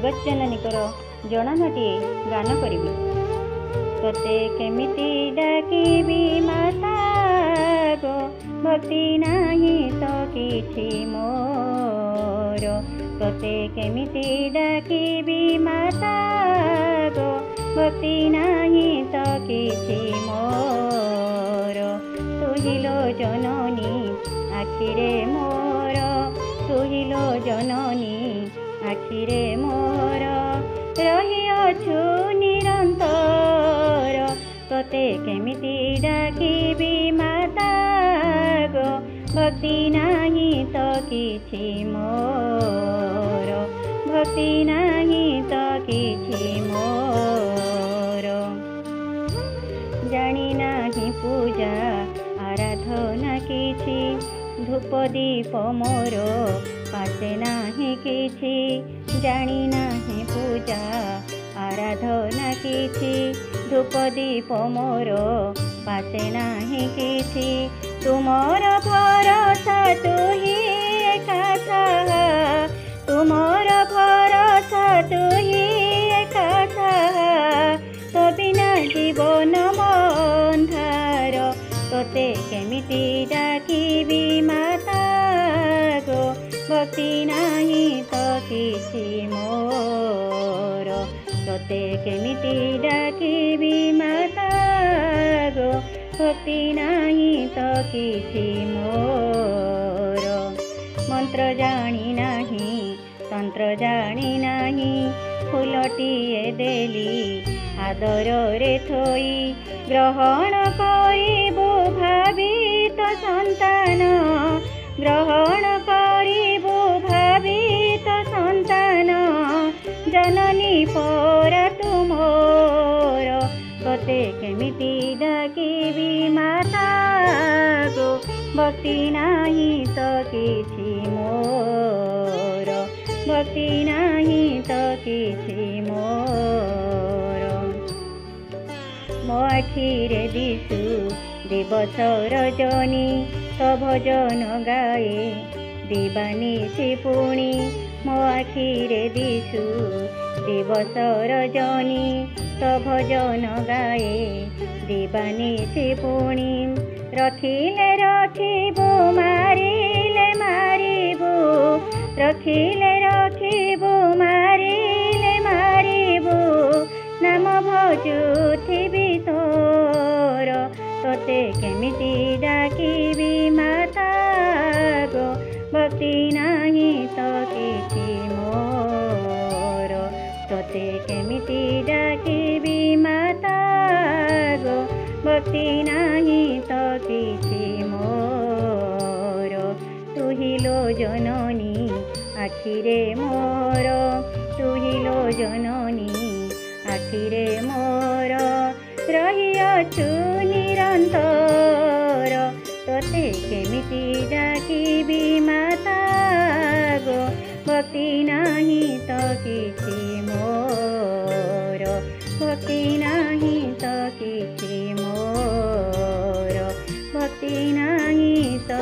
ଜଗଜ୍ଜନନୀଙ୍କର ଜଣାଣଟିଏ ଗାନ କରିବି। ତତେ କେମିତି ଡାକିବି ମାତା ଗୋ, ଭକ୍ତି ନାହିଁ ତ କିଛି ମୋର। ତତେ କେମିତି ଡାକିବି ମାତା ଗୋ, ଭକ୍ତି ନାହିଁ ତ କିଛି ମୋର। ତୁହିଲୋ ଜନନୀ ଆଖିରେ ମୋର, ତୁହିଲୋ ଜନନୀ ଆଖିରେ ମୋର, ରହିଅଛୁ ନିରନ୍ତର। ତତେ କେମିତି ଡାକିବି ମାତା ଗୋ, ଭକ୍ତି ନାହିଁ ତ କିଛି ମୋର। ଭକ୍ତି ନାହିଁ ତ କିଛି ମୋର। ଜାଣି ନାହିଁ ପୂଜା ଆରାଧନା କିଛି, ଧୂପ ଦୀପ ମୋର ପାଶେ ନାହିଁ କିଛି। ଜାଣି ନାହିଁ ପୂଜା ଆରାଧନା କିଛି, ଧୂପ ଦୀପ ମୋର ପାଶେ ନାହିଁ କିଛି। ତୁମର ଭରସା ତୁହି ଏକା ସାହା, ତୁମର ଭରସା ତୁହି ଏକା ସାହା। ତୋ ବିନା ଜୀବନ ଅନ୍ଧାର। ତତେ କେମିତି ଡାକିବି ମାତା ଗୋ, ଭକ୍ତି ନାହିଁ ତ କିଛି ମୋର। ତତେ କେମିତି ଡାକିବି ମାତା ଗୋ, ଭକ୍ତି ନାହିଁ ତ କିଛି ମୋର। ମନ୍ତ୍ର ଜାଣି ନାହିଁ, ତନ୍ତ୍ର ଜାଣି ନାହିଁ, ଫୁଲଟିଏ ଦେଲି ଆଦରରେ ଥୋଇ। ଗ୍ରହଣ କରିବୁ ଭାବି ତ ସନ୍ତାନ, ଗ୍ରହଣ କରିବୁ ଭାବି ତ ସନ୍ତାନ। ଜନନୀ ପରା ତୁ ମୋର। ତତେ କେମିତି ଡାକିବି ମାତା ଗୋ, ଭକ୍ତି ନାହିଁ ତ କିଛି ମୋର। ଭକ୍ତି ନାହିଁ ତ କିଛି ମୋର। ମୋ ଆଖିରେ ଦିଶୁ ଦିବସ ରଜନୀ, ତ ଭଜନ ଗାଏ ଦିବାନିଶି ପୁଣି। ମୋ ଆଖିରେ ଦିଶୁ ଦିବସ ରଜନୀ, ତ ଭଜନ ଗାଏ ଦିବାନିଶି ପୁଣି। ରଖିଲେ ରଖିବୁ, ମାରିଲେ ମାରିବୁ, ରଖିଲେ ରଖିବୁ, ମାରିଲେ ମାରିବୁ। ନାମ ଭଜୁଥିବି ତୋର। ତତେ କେମିତି ଡାକିବି ମାତା ଗୋ, ଭକ୍ତି ନାହିଁ ତ କିଛି ମୋର। ତତେ କେମିତି ଡାକିବି ମାତା ଗୋ, ଭକ୍ତି ନାହିଁ ତ କିଛି ମୋର। ତୁହିଲୋ ଜନନୀ ଆଖିରେ ମୋର, ତୁହିଲୋ ଜନନୀ ଆଖିରେ ମୋର, ରହିଅଛୁ ନିରନ୍ତର। ତତେ କେମିତି ଡାକିବି ମାତା ଗୋ, ଭକ୍ତି ନାହିଁ ତ କିଛି ମୋର। ଭକ୍ତି ନାହିଁ ତ କିଛି ମୋର। ଭକ୍ତି ନାହିଁ ତ